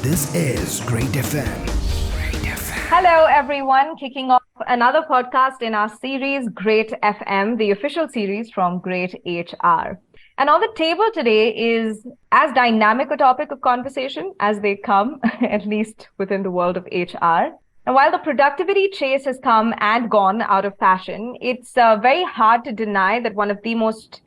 This is Great FM. Hello, everyone. Kicking off another podcast in our series, Great FM, the official series from greytHR. And on the table today is as dynamic a topic of conversation as they come, at least within the world of HR. And while the productivity chase has come and gone out of fashion, it's very hard to deny that one of the most,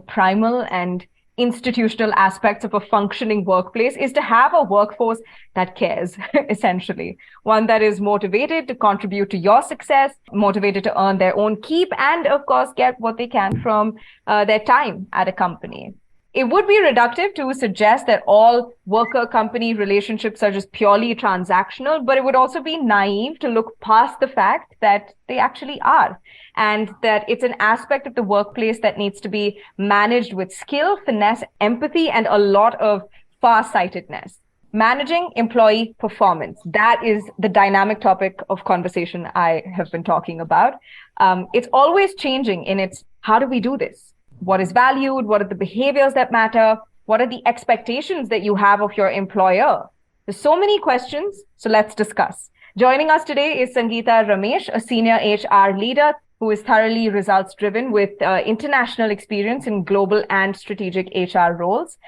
primal and institutional aspects of a functioning workplace is to have a workforce that cares, essentially. One that is motivated to contribute to your success, motivated to earn their own keep, and of course, get what they can from their time at a company. It would be reductive to suggest that all worker-company relationships are just purely transactional, but it would also be naive to look past the fact that they actually are, and that it's an aspect of the workplace that needs to be managed with skill, finesse, empathy, and a lot of far-sightedness. Managing employee performance. That is the dynamic topic of conversation I have been talking about. It's always changing in its, how do we do this? What is valued? What are the behaviors that matter? What are the expectations that you have of your employer? There's so many questions, so let's discuss. Joining us today is Sangeetha Ramesh, a senior HR leader who is thoroughly results-driven with international experience in global and strategic HR roles.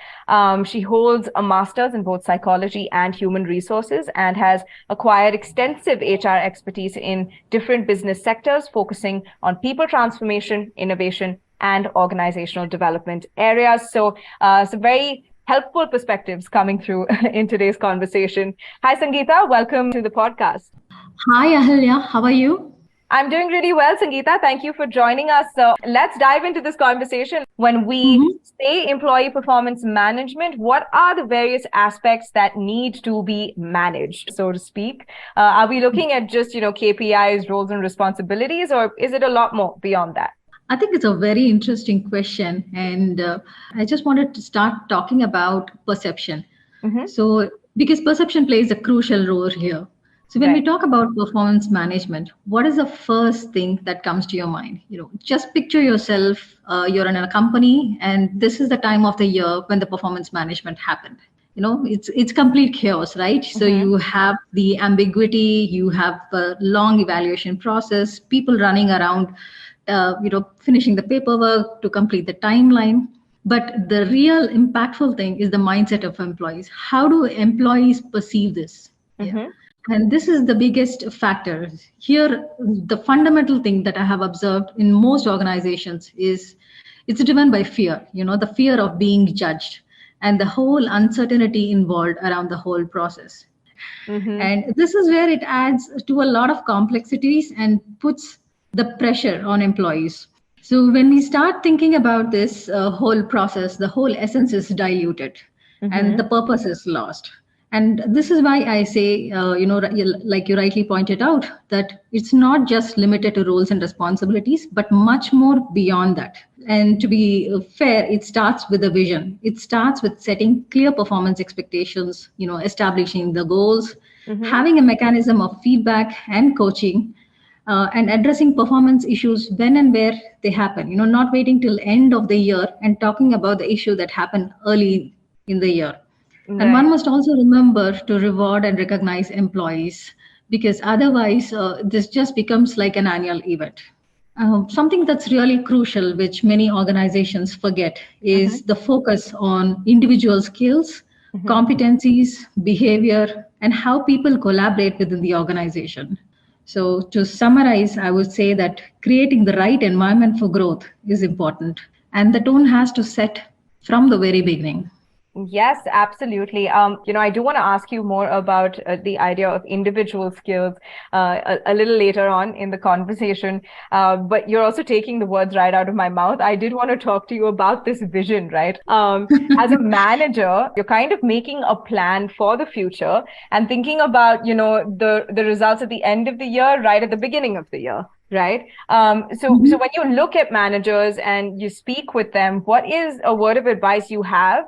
She holds a master's in both psychology and human resources and has acquired extensive HR expertise in different business sectors, focusing on people transformation, innovation, and organizational development areas. So some very helpful perspectives coming through in today's conversation. Hi, Sangeetha. Welcome to the podcast. Hi, Ahalya. How are you? I'm doing really well, Sangeetha. Thank you for joining us. So let's dive into this conversation. When we say employee performance management, what are the various aspects that need to be managed, so to speak? Are we looking at just, KPIs, roles and responsibilities, or is it a lot more beyond that? I think it's a very interesting question. And I just wanted to start talking about perception. So, because perception plays a crucial role here. So when we talk about performance management, what is the first thing that comes to your mind? Just picture yourself, you're in a company, and this is the time of the year when the performance management happened. It's complete chaos, right? So you have the ambiguity, you have a long evaluation process, people running around, finishing the paperwork to complete the timeline. But the real impactful thing is the mindset of employees. How do employees perceive this? And this is the biggest factor. Here, the fundamental thing that I have observed in most organizations is it's driven by fear, the fear of being judged and the whole uncertainty involved around the whole process. And this is where it adds to a lot of complexities and puts the pressure on employees. So when we start thinking about this whole process, the whole essence is diluted and the purpose is lost. And this is why I say, like you rightly pointed out, that it's not just limited to roles and responsibilities, but much more beyond that. And to be fair, it starts with a vision. It starts with setting clear performance expectations, establishing the goals, having a mechanism of feedback and coaching, and addressing performance issues when and where they happen, not waiting till end of the year and talking about the issue that happened early in the year. And one must also remember to reward and recognize employees, because otherwise this just becomes like an annual event. Something that's really crucial, which many organizations forget, is the focus on individual skills, competencies, behavior, and how people collaborate within the organization. So to summarize, I would say that creating the right environment for growth is important, and the tone has to set from the very beginning. Yes, absolutely. I do want to ask you more about the idea of individual skills a little later on in the conversation. But you're also taking the words right out of my mouth. I did want to talk to you about this vision, right? As a manager, you're kind of making a plan for the future and thinking about, the results at the end of the year, right at the beginning of the year. Right. So when you look at managers and you speak with them, what is a word of advice you have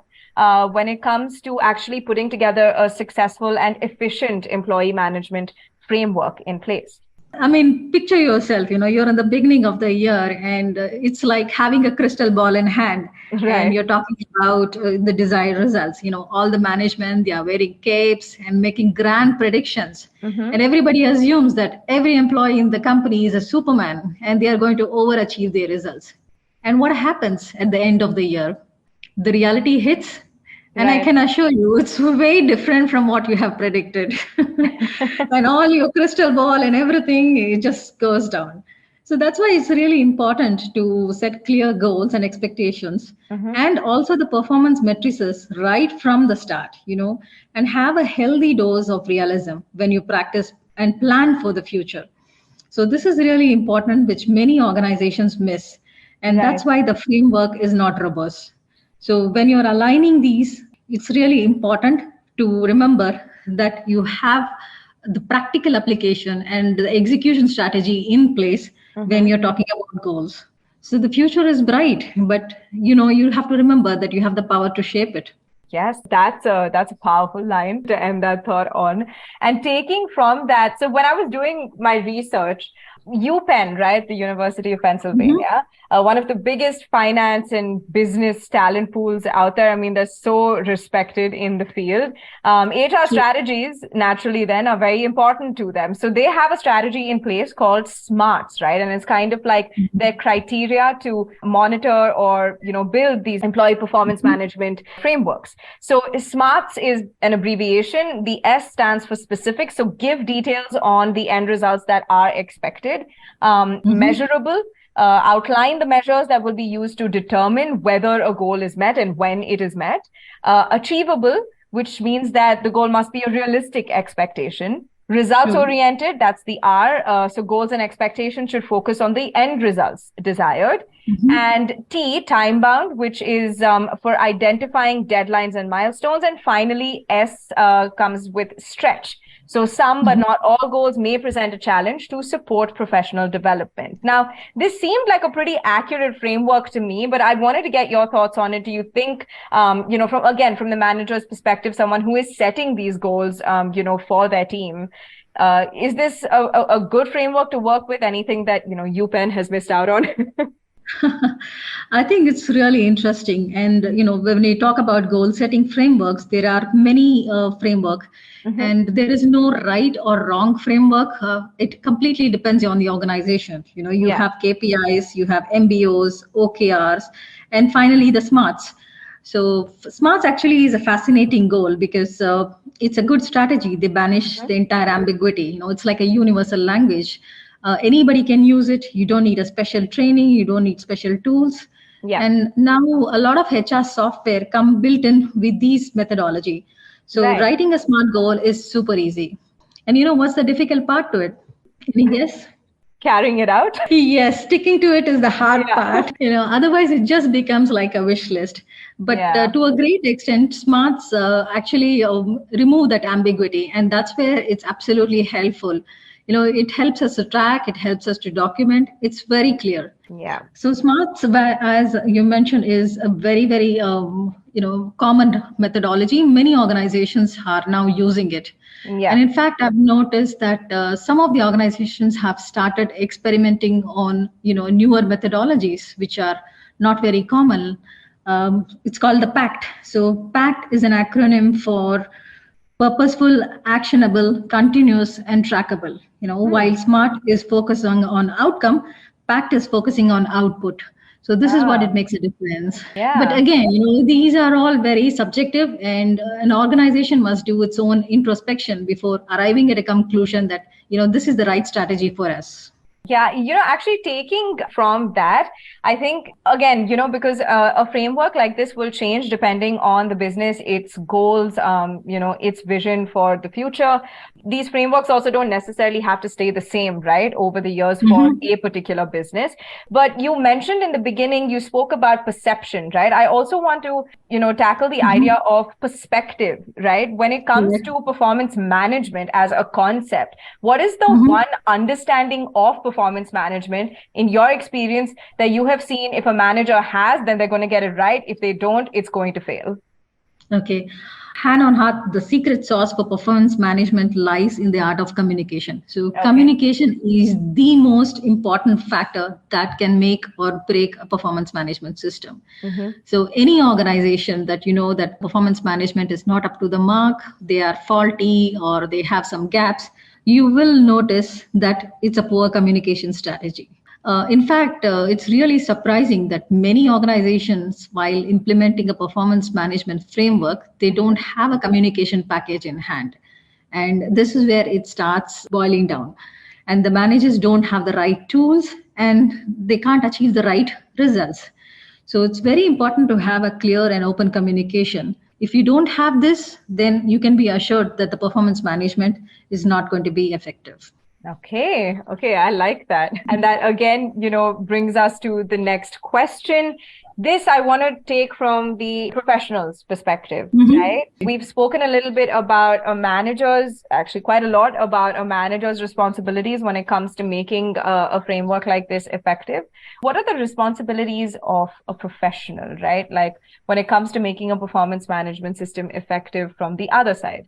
when it comes to actually putting together a successful and efficient employee management framework in place? I mean, picture yourself, you're in the beginning of the year and it's like having a crystal ball in hand and Right. you're talking about the desired results. All the management, they are wearing capes and making grand predictions. Mm-hmm. And everybody assumes that every employee in the company is a Superman and they are going to overachieve their results. And what happens at the end of the year? The reality hits, and I Right. can assure you, it's way different from what you have predicted. And all your crystal ball and everything, it just goes down. So that's why it's really important to set clear goals and expectations Mm-hmm. and also the performance matrices right from the start, and have a healthy dose of realism when you practice and plan for the future. So this is really important, which many organizations miss. And Right. that's why the framework is not robust. So when you're aligning these, it's really important to remember that you have the practical application and the execution strategy in place when Mm-hmm. you're talking about goals. So the future is bright, but you have to remember that you have the power to shape it. Yes, that's a powerful line to end that thought on. And taking from that, so when I was doing my research, UPenn, right, the University of Mhm. Pennsylvania, one of the biggest finance and business talent pools out there. I mean, they're so respected in the field. HR True. strategies naturally then are very important to them. So they have a strategy in place called SMARTS, right? And it's kind of like their criteria to monitor or, build these employee performance Mhm. management frameworks. So SMARTS is an abbreviation. The S stands for specific. So give details on the end results that are expected. Mhm. Measurable. Outline the measures that will be used to determine whether a goal is met and when it is met. Achievable, which means that the goal must be a realistic expectation. Results True. oriented, that's the R. So goals and expectations should focus on the end results desired. Mhm. And T, time bound, which is for identifying deadlines and milestones. And finally, S comes with stretch. So some, but Mhm. not all goals may present a challenge to support professional development. Now, this seemed like a pretty accurate framework to me, but I wanted to get your thoughts on it. Do you think, from the manager's perspective, someone who is setting these goals, for their team, is this a good framework to work with? Anything that, UPenn has missed out on? I think it's really interesting. And, when we talk about goal setting frameworks, there are many framework Mm-hmm. and there is no right or wrong framework. It completely depends on the organization. You Yeah. have KPIs, you have MBOs, OKRs, and finally the smarts. So smarts actually is a fascinating goal because it's a good strategy. They banish Mm-hmm. the entire ambiguity. It's like a universal language. Anybody can use it. You don't need a special training. You don't need special tools. Yeah. And now a lot of HR software come built in with these methodology. So Right. writing a smart goal is super easy. And what's the difficult part to it? Any guess? Carrying it out. Yes, sticking to it is the hard Yeah. part. Otherwise it just becomes like a wish list. But Yeah. to a great extent, smarts actually remove that ambiguity, and that's where it's absolutely helpful. It helps us to track, it helps us to document. It's very clear. Yeah. So smarts, as you mentioned, is a very, very common methodology. Many organizations are now using it, and Yeah. in fact, I've noticed that some of the organizations have started experimenting on newer methodologies, which are not very common. It's called the PACT. So PACT is an acronym for purposeful, actionable, continuous, and trackable. While Hmm. SMART is focusing on outcome, PACT is focusing on output. So this is what Ah, it makes a difference. But yeah. again, these are all very subjective, and an organization must do its own introspection before arriving at a conclusion that this is the right strategy for us. Yeah, actually taking from that, I think, again, because a framework like this will change depending on the business, its goals, its vision for the future. These frameworks also don't necessarily have to stay the same, right, over the years for Mhm. a particular business. But you mentioned in the beginning, you spoke about perception, right? I also want to, tackle the idea Mhm. of perspective, right? When it comes Correct. to performance management as a concept, what is the Mhm. one understanding of performance management in your experience that you have seen if a manager has, then they're going to get it right. If they don't, it's going to fail? Okay. Hand on heart, the secret sauce for performance management lies in the art of communication. So, Okay. communication is the most important factor that can make or break a performance management system. Mm-hmm. So, any organization that you know that performance management is not up to the mark, they are faulty, or they have some gaps, you will notice that it's a poor communication strategy. In fact, it's really surprising that many organizations, while implementing a performance management framework, they don't have a communication package in hand. And this is where it starts boiling down. And the managers don't have the right tools and they can't achieve the right results. So it's very important to have a clear and open communication. If you don't have this, then you can be assured that the performance management is not going to be effective. Okay, I like that. And that again, brings us to the next question. This I want to take from the professional's perspective, right? We've spoken a little bit about a manager's, actually quite a lot about a manager's responsibilities when it comes to making a framework like this effective. What are the responsibilities of a professional, right? Like when it comes to making a performance management system effective from the other side?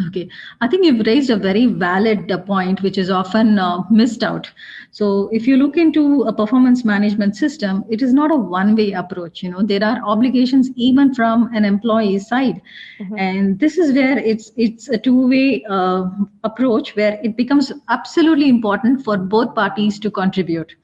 Okay, I think you've raised a very valid point, which is often missed out. So, if you look into a performance management system, it is not a one-way approach. There are obligations even from an employee's side, and this is where it's a two-way approach where it becomes absolutely important for both parties to contribute.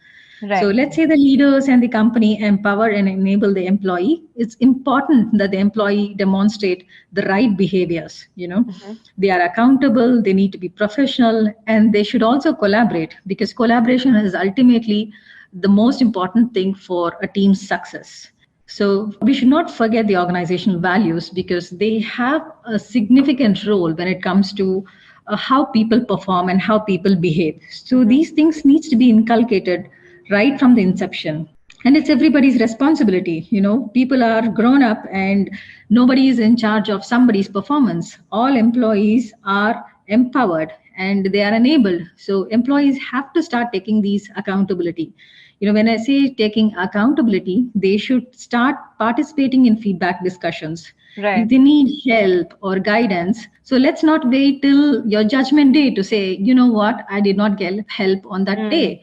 Right. So let's say the leaders and the company empower and enable the employee. It's important that the employee demonstrate the right behaviors. They are accountable, they need to be professional, and they should also collaborate because collaboration is ultimately the most important thing for a team's success. So we should not forget the organizational values because they have a significant role when it comes to how people perform and how people behave. So these things needs to be inculcated right from the inception. And it's everybody's responsibility. People are grown up and nobody is in charge of somebody's performance. All employees are empowered and they are enabled. So employees have to start taking these accountability. When I say taking accountability, they should start participating in feedback discussions. Right. If they need help or guidance, so let's not wait till your judgment day to say, you know what, I did not get help on that day.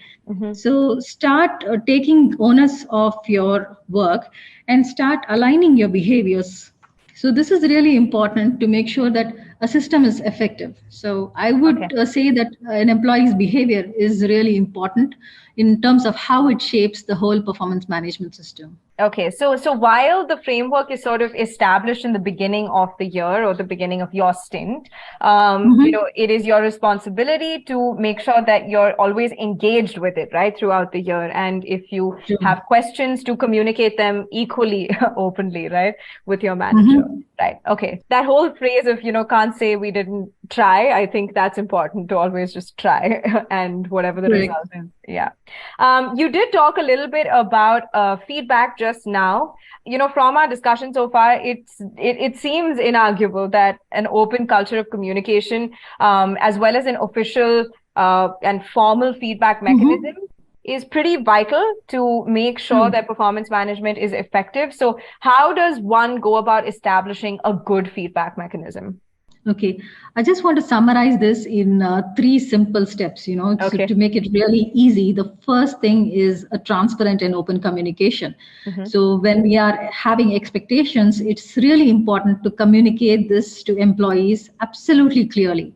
So start taking onus of your work and start aligning your behaviors. So this is really important to make sure that a system is effective. So I would say that an employee's behavior is really important in terms of how it shapes the whole performance management system. Okay, so while the framework is sort of established in the beginning of the year or the beginning of your stint, it is your responsibility to make sure that you're always engaged with it, right, throughout the year. And if you have questions, to communicate them equally openly, right, with your manager. Right. Okay. That whole phrase of, can't say we didn't try. I think that's important to always just try and whatever the result is. Yeah. You did talk a little bit about feedback just now. From our discussion so far, it seems inarguable that an open culture of communication, as well as an official and formal feedback mechanism, is pretty vital to make sure that performance management is effective. So how does one go about establishing a good feedback mechanism? Okay, I just want to summarize this in 3 simple steps, so to make it really easy. The first thing is a transparent and open communication. So when we are having expectations, it's really important to communicate this to employees absolutely clearly.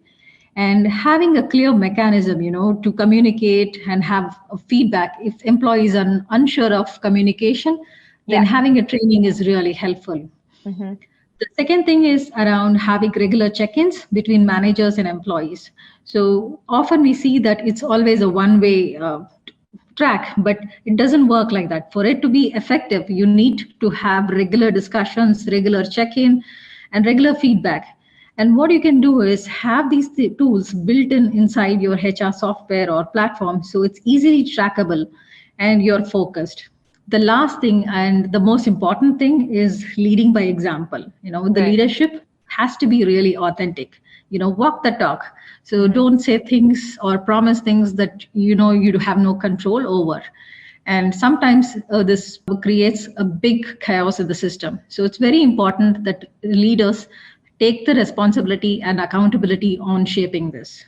And having a clear mechanism, to communicate and have a feedback. If employees are unsure of communication, then having a training is really helpful. The second thing is around having regular check-ins between managers and employees. So often we see that it's always a one-way track, but it doesn't work like that. For it to be effective, you need to have regular discussions, regular check-in, and regular feedback. And what you can do is have these tools built inside your HR software or platform, so it's easily trackable and you're focused. The last thing and the most important thing is leading by example. The leadership has to be really authentic. Walk the talk. So don't say things or promise things that you have no control over. And sometimes this creates a big chaos in the system. So it's very important that leaders take the responsibility and accountability on shaping this.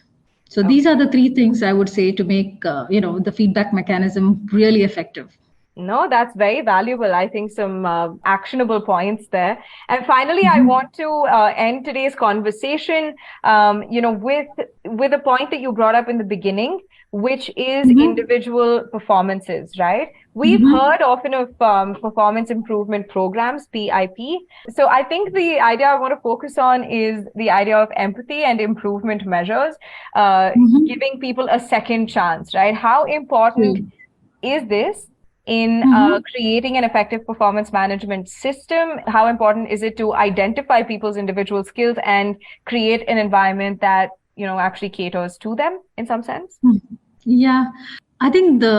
So these are the three things I would say to make the feedback mechanism really effective. No, that's very valuable. I think some actionable points there. And finally, I Mhm. want to end today's conversation, with a point that you brought up in the beginning, which is Mhm. individual performances, right? We've Mhm. heard often of performance improvement programs, PIP. So I think the idea I want to focus on is the idea of empathy and improvement measures, Mhm. giving people a second chance, right? How important True. is this in Mhm. creating an effective performance management system? How important is it to identify people's individual skills and create an environment that, actually caters to them in some sense? Mhm. Yeah, I think the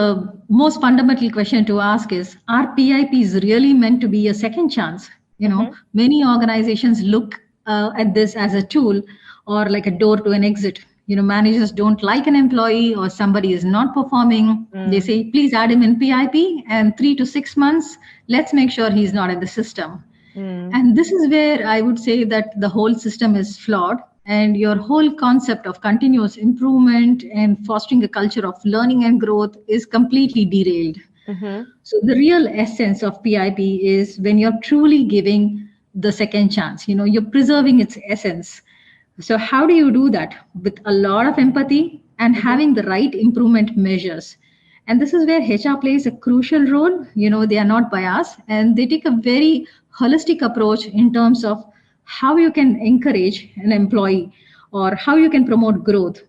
most fundamental question to ask is, are PIPs really meant to be a second chance? Mm-hmm. Many organizations look at this as a tool or like a door to an exit. Managers don't like an employee or somebody is not performing. They Mm. say, please add him in PIP, and 3 to 6 months, let's make sure he's not in the system. Mm. And this is where I would say that the whole system is flawed, and your whole concept of continuous improvement and fostering a culture of learning and growth is completely derailed. Mm-hmm. So, the real essence of PIP is when you're truly giving the second chance, you're preserving its essence. So, how do you do that? With a lot of empathy and Mm-hmm. having the right improvement measures. And this is where HR plays a crucial role. They are not biased and they take a very holistic approach in terms of how you can encourage an employee or how you can promote growth,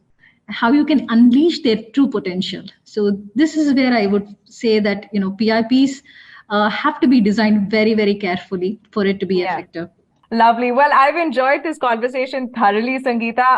how you can unleash their true potential. So this is where I would say that PIPs have to be designed very, very carefully for it to be Yeah. effective. Lovely. Well, I've enjoyed this conversation thoroughly, Sangeeta.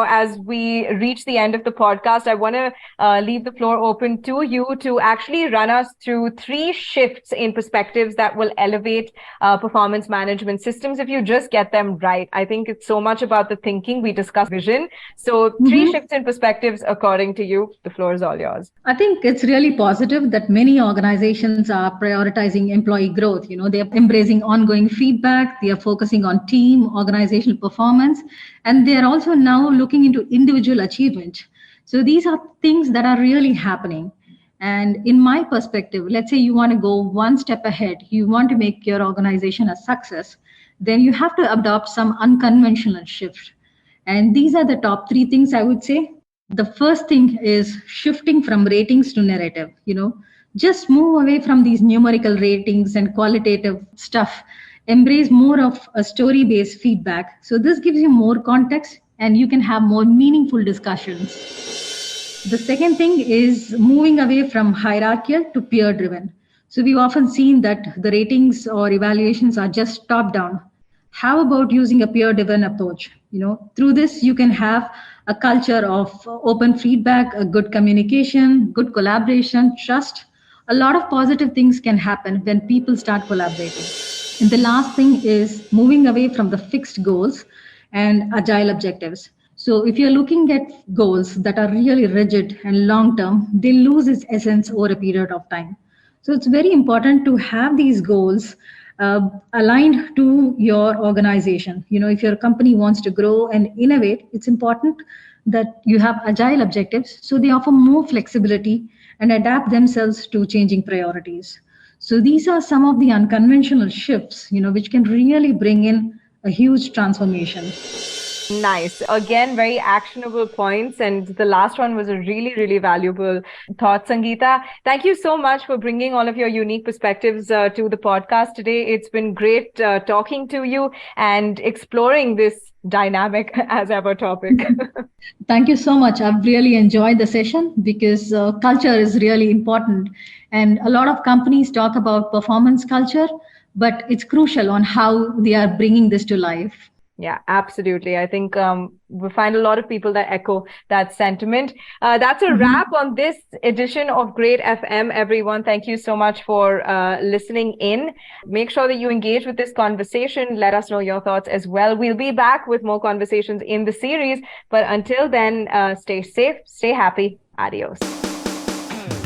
As we reach the end of the podcast, I want to leave the floor open to you to actually run us through three shifts in perspectives that will elevate performance management systems if you just get them right. I think it's so much about the thinking. We discussed vision. So, three Mhm. shifts in perspectives according to you. The floor is all yours. I think it's really positive that many organizations are prioritizing employee growth. They're embracing ongoing feedback, they are focusing on team, organizational performance, and they are also now looking into individual achievement. So these are things that are really happening. And in my perspective, let's say you want to go one step ahead, you want to make your organization a success, then you have to adopt some unconventional shift. And these are the top three things I would say. The first thing is shifting from ratings to narrative. Just move away from these numerical ratings and qualitative stuff. Embrace more of a story based feedback. So, this gives you more context and you can have more meaningful discussions. The second thing is moving away from hierarchical to peer driven. So we've often seen that the ratings or evaluations are just top down. How about using a peer driven approach? Through this, you can have a culture of open feedback, a good communication, good collaboration, trust. A lot of positive things can happen when people start collaborating. And the last thing is moving away from the fixed goals and agile objectives. So if you're looking at goals that are really rigid and long term, they lose its essence over a period of time. So it's very important to have these goals aligned to your organization. If your company wants to grow and innovate, it's important that you have agile objectives so they offer more flexibility and adapt themselves to changing priorities. So these are some of the unconventional shifts, which can really bring in a huge transformation. Nice. Again, very actionable points. And the last one was a really, really valuable thought, Sangeeta. Thank you so much for bringing all of your unique perspectives to the podcast today. It's been great talking to you and exploring this dynamic as ever topic. Thank you so much. I've really enjoyed the session because culture is really important. And a lot of companies talk about performance culture, but it's crucial on how they are bringing this to life. Yeah, absolutely. I think we find a lot of people that echo that sentiment. That's a Mhm. wrap on this edition of Great FM, everyone. Thank you so much for listening in. Make sure that you engage with this conversation. Let us know your thoughts as well. We'll be back with more conversations in the series. But until then, stay safe, stay happy. Adios.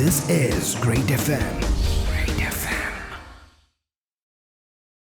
This is Great FM.